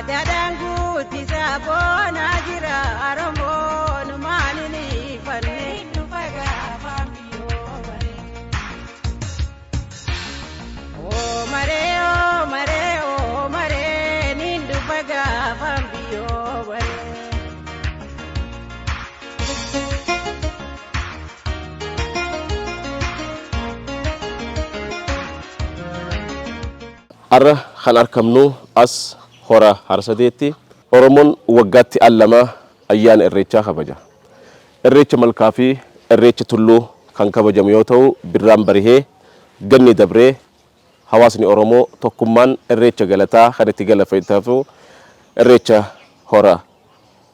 Dadangu tisabona jira aromon manini fanne dufaga fambiyo bare. O mare o mare o mare nindu faga fambiyo bare. Arra khanar kamnu as hora harsadeetti Oromoon waggaatti allama ayyaan irreechaa kabaja. Irreecha malkaa fi irreecha tulluu kan kabajamu yoo ta'u birraan barihee ganni dabree hawaasni Oromoo tokkummaan irreecha galataa kan itti galateeffatu irreecha hora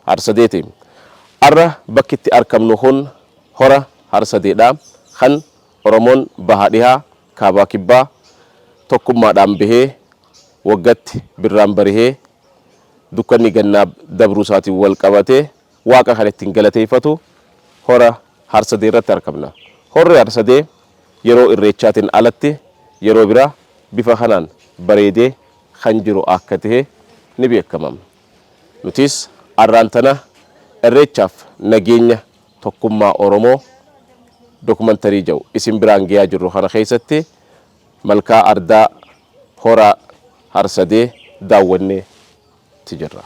harsadeeti. Arra bakki itti argamnu kun hora harsadeedha kan Oromoon bahaa dhihaa kaabaa kibbaa tokkummaadhaan bahee waggaatti birraan barihee dukkanni gannaa dabruu isaatiin wal qabatee waaqa kan ittiin galateeffatu hora harsadee irratti argamna. Horri harsadee yeroo irreechaatiin alatti yeroo biraa bifa kanaan bareedee kan jiru akka ta'e ni beekama. Nutis arraan tana irreechaaf nageenya tokkummaa Oromoo dokumantarii jiru isin biraan gahaa jirru kana keessatti malkaa ardaa hora harsadee daawwannee tijirra.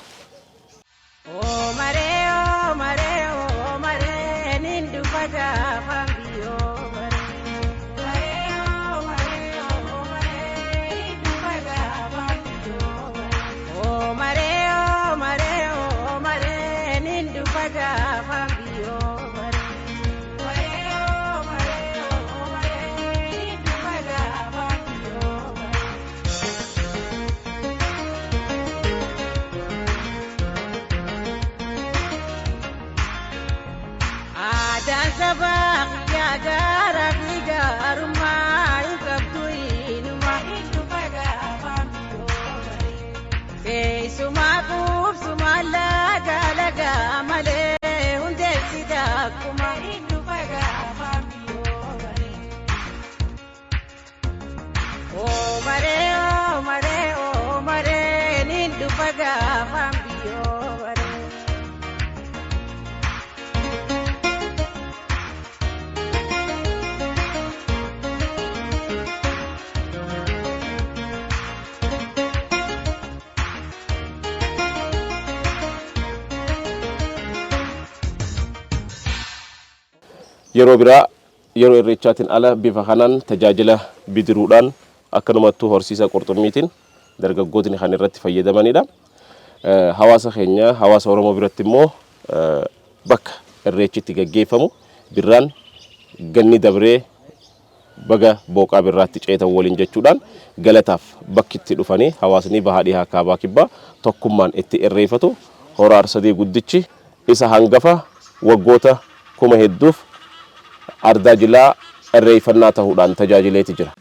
O mare o mare o mare nindu faga fambiyo bare. Mare o mare o mare nindu faga fambiyo bare. O mare o mare o mare nindu faga fambiyo bare. Mare o mare o mare nindu faga fambiyo bare. Adan sabak ya garabi garuma ikabtuinuma itu pada fambiyo bare. Sumakuf sumalaga laga male hunde sidakuma itu pada fambiyo bare. O mare o mare o mare nindu pada fambiyo bare. Yeroo biraa yeroo irreechaatiin ala bifa kanaan tajaajila bidiruudhaan akkanumattuu horsiisa qurxummiitiin dargaggootni kan irratti fayyadamanidha. Hawaasa keenya hawaasa Oromoo biratti immoo bakka irreechi itti gaggeeffamu birraan ganni dabree baga booqaa birraatti ceetan waliin jechuudhaan galataaf bakki itti dhufanii hawaasni bahaa dhihaa kaabaa kibbaa tokkummaan itti irreeffatu hora harsadee guddichi isa hangafa waggoota kuma hedduuf ardaa jilaa irreeffannaa ta'uudhaan tajaajileeti jira.